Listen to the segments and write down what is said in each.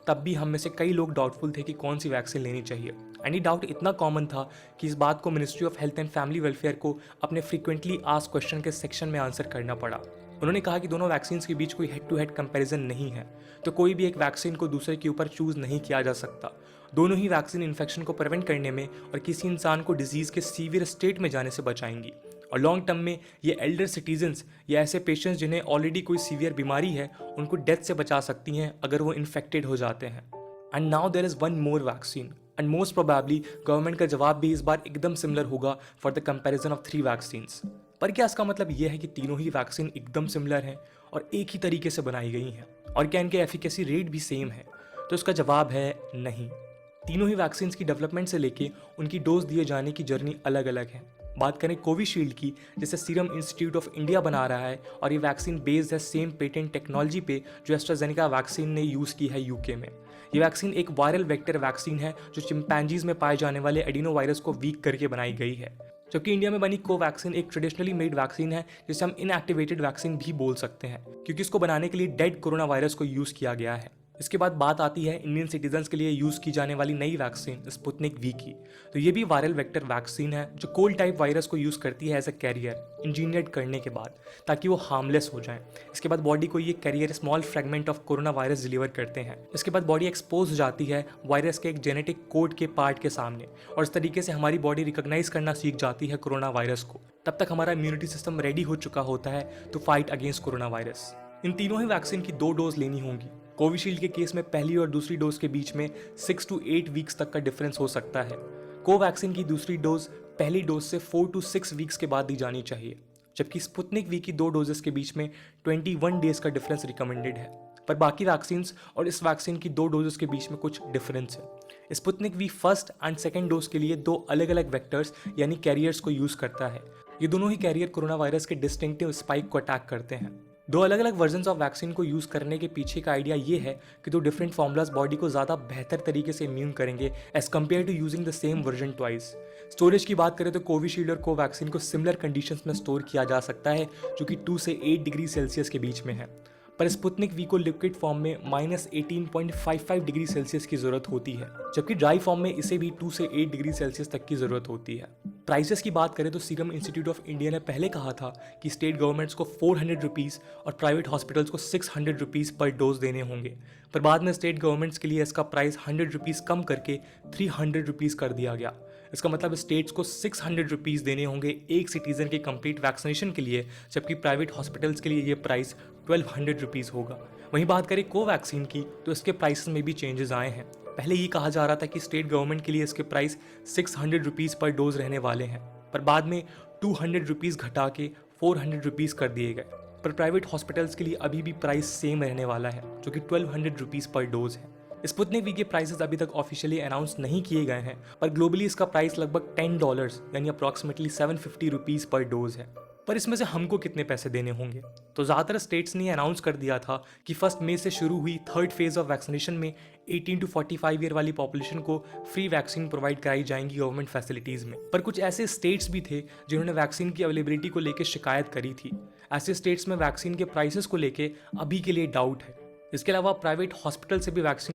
तब भी हम में से कई लोग डाउटफुल थे कि कौन सी वैक्सीन लेनी चाहिए। एंड ये डाउट इतना कॉमन था कि इस बात को ministry of health and family welfare को अपने फ्रीक्वेंटली आस्क्ड क्वेश्चन के सेक्शन में आंसर करना पड़ा। उन्होंने कहा कि दोनों वैक्सीन के बीच कोई हेड टू हेड कंपैरिजन नहीं है, तो कोई भी एक वैक्सीन को दूसरे के ऊपर चूज नहीं किया जा सकता। दोनों ही वैक्सीन इन्फेक्शन को प्रिवेंट करने में और किसी इंसान को डिजीज के सीवियर स्टेट में जाने से बचाएंगी, और लॉन्ग टर्म में ये एल्डर सिटीजन्स या ऐसे पेशेंट्स जिन्हें ऑलरेडी कोई सीवियर बीमारी है उनको डेथ से बचा सकती हैं अगर वो इन्फेक्टेड हो जाते हैं। And now there is one more vaccine, and most probably government का जवाब भी इस बार एकदम सिमिलर होगा for the comparison of 3 vaccines. पर क्या इसका मतलब यह है कि तीनों ही वैक्सीन एकदम सिमिलर हैं और एक ही तरीके से बनाई गई हैं, और क्या इनके एफिकेसी रेट भी सेम है? तो इसका जवाब है नहीं। तीनों ही वैक्सीन की डेवलपमेंट से लेके उनकी डोज दिए जाने की जर्नी अलग अलग है। बात करें कोविशील्ड की, जिसे सीरम इंस्टीट्यूट ऑफ इंडिया बना रहा है, और ये वैक्सीन बेस्ड है सेम पेटेंट टेक्नोलॉजी पे जो एस्ट्राजेनेका वैक्सीन ने यूज़ की है यूके में। ये वैक्सीन एक वायरल वेक्टर वैक्सीन है जो चिंपैंजीज में पाए जाने वाले एडिनो वायरस को वीक करके बनाई गई है। जबकि इंडिया में बनी कोवैक्सीन एक ट्रेडिशनली मेड वैक्सीन है जिसे हम इनएक्टिवेटेड वैक्सीन भी बोल सकते हैं, क्योंकि इसको बनाने के लिए डेड कोरोना वायरस को यूज़ किया गया है। इसके बाद बात आती है इंडियन सिटीजन्स के लिए यूज़ की जाने वाली नई वैक्सीन स्पुतनिक वी की। तो ये भी वायरल वेक्टर वैक्सीन है जो कोल्ड टाइप वायरस को यूज़ करती है एज अ कैरियर इंजीनियर्ड करने के बाद, ताकि वो हार्मलेस हो जाए। इसके बाद बॉडी को ये carrier small fragment of coronavirus deliver करते हैं। इसके बाद बॉडी एक्सपोज हो जाती है वायरस के एक जेनेटिक कोड के पार्ट के सामने, और इस तरीके से हमारी बॉडी रिकॉग्नाइज करना सीख जाती है कोरोना वायरस को। तब तक हमारा इम्यूनिटी सिस्टम रेडी हो चुका होता है to fight against coronavirus. इन तीनों ही वैक्सीन की 2 डोज लेनी होंगी। कोविशील्ड के केस में पहली और दूसरी डोज के बीच में 6 to 8 वीक्स तक का डिफरेंस हो सकता है। कोवैक्सीन की दूसरी डोज पहली डोज से 4 to 6 वीक्स के बाद दी जानी चाहिए, जबकि स्पुतनिक वी की 2 डोजेस के बीच में 21 डेज का डिफरेंस रिकमेंडेड है। पर बाकी वैक्सीन और इस वैक्सीन की 2 डोजेस के बीच में कुछ डिफरेंस है। Sputnik V first and second dose के लिए 2 अलग अलग वेक्टर्स यानी कैरियर्स को यूज करता है। ये दोनों ही कैरियर कोरोना वायरस के डिस्टिंक्टिव स्पाइक को अटैक करते हैं। 2 अलग अलग वर्जन ऑफ वैक्सीन को यूज करने के पीछे का आइडिया ये है कि 2 डिफरेंट फॉर्मूलाज बॉडी को ज्यादा बेहतर तरीके से इम्यून करेंगे as compare to using the same version twice. Storage की बात करें तो कोविशील्ड और कोवैक्सीन को सिमिलर कंडीशंस में स्टोर किया जा सकता है, जो कि 2 से 8 डिग्री सेल्सियस के बीच में है। पर स्पुतनिक वी को लिक्विड फॉर्म में -18.55 डिग्री सेल्सियस की जरूरत होती है, जबकि ड्राई फॉर्म में इसे भी 2 से 8 डिग्री सेल्सियस तक की जरूरत होती है। प्राइसेस की बात करें तो सीरम इंस्टीट्यूट ऑफ इंडिया ने पहले कहा था कि स्टेट गवर्नमेंट्स को 400 रुपीज़ और प्राइवेट हॉस्पिटल्स को 600 रुपीज़ पर डोज देने होंगे, पर बाद में स्टेट गवर्नमेंट्स के लिए इसका प्राइस 100 रुपीज़ कम करके 300 रुपीज़ कर दिया गया। इसका मतलब स्टेट्स को 600 रुपीज़ देने होंगे एक सिटीजन के कंप्लीट वैक्सीनेशन के लिए, जबकि प्राइवेट हॉस्पिटल्स के लिए ये प्राइस 1200 रुपीज़ होगा। वहीं बात करें कोवैक्सीन की तो इसके प्राइसेस में भी चेंजेस आए हैं। पहले ये कहा जा रहा था कि स्टेट गवर्नमेंट के लिए इसके प्राइस 600 रुपीज़ पर डोज रहने वाले हैं, पर बाद में 200 रुपीज़ घटा के 400 रुपीज़ कर दिए गए। पर प्राइवेट हॉस्पिटल्स के लिए अभी भी प्राइस सेम रहने वाला है, जो कि 1200 रुपीज़ पर डोज है। स्पुतनिक वी के प्राइसेस अभी तक ऑफिशियली अनाउंस नहीं किए गए हैं, पर ग्लोबली इसका प्राइस लगभग $10 यानी अप्रॉक्सीमेटली 750 रुपीज़ पर डोज है। पर इसमें से हमको कितने पैसे देने होंगे? तो ज़्यादातर स्टेट्स ने अनाउंस कर दिया था कि 1 मई से शुरू हुई 3rd फेज ऑफ वैक्सीनेशन में 18 to 45 ईयर वाली पॉपुलेशन को फ्री वैक्सीन प्रोवाइड कराई जाएंगी गवर्नमेंट फैसिलिटीज़ में। पर कुछ ऐसे स्टेट्स भी थे जिन्होंने वैक्सीन की अवेलेबिलिटी को लेकर शिकायत करी थी। ऐसे स्टेट्स में वैक्सीन के प्राइसेस को लेकर अभी के लिए डाउट है। इसके अलावा प्राइवेट हॉस्पिटल से भी वैक्सीन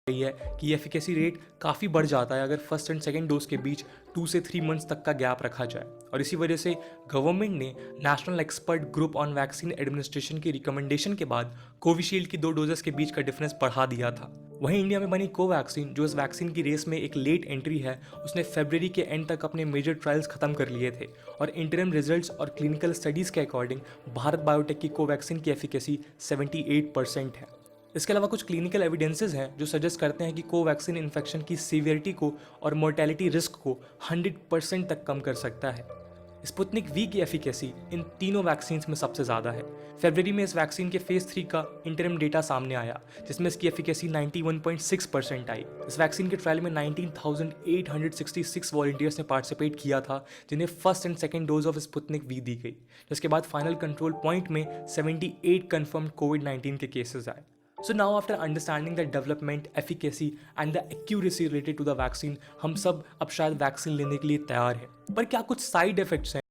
है कि एफिकेसी रेट काफ़ी बढ़ जाता है अगर फर्स्ट एंड सेकेंड डोज के बीच 2 से 3 मंथ्स तक का गैप रखा जाए, और इसी वजह से गवर्नमेंट ने national expert group on vaccine administration की रिकमेंडेशन के बाद कोविशील्ड की 2 डोजेस के बीच का डिफरेंस बढ़ा दिया था। वहीं इंडिया में बनी कोवैक्सीन, जो इस वैक्सीन की रेस में एक लेट एंट्री है, उसने फरवरी के एंड तक अपने मेजर ट्रायल्स खत्म कर लिए थे, और इंटरम रिजल्ट्स और क्लिनिकल स्टडीज़ के अकॉर्डिंग भारत बायोटेक की कोवैक्सीन की एफिकेसी 78% है। इसके अलावा कुछ क्लिनिकल एविडेंसेस हैं जो सजेस्ट करते हैं कि कोवैक्सीन इन्फेक्शन की सीवियरिटी को और मोर्टेलिटी रिस्क को 100% तक कम कर सकता है। स्पुतनिक वी की एफिकेसी इन तीनों वैक्सीन में सबसे ज़्यादा है। फरवरी में इस वैक्सीन के फेज 3 का इंटरम डेटा सामने आया, जिसमें इसकी एफिकेसी 91.6% आई। इस वैक्सीन के ट्रायल में 19,866 वॉलंटियर्स ने पार्टिसिपेट किया था, जिन्हें first and second dose of Sputnik V दी गई, जिसके बाद फाइनल कंट्रोल पॉइंट में 78 कन्फर्म्ड कोविड-19 के केसेस आए। So now after understanding the development, efficacy and the accuracy related to the vaccine, हम सब अब शायद वैक्सीन लेने के लिए तैयार हैं। पर क्या कुछ साइड इफेक्ट्स हैं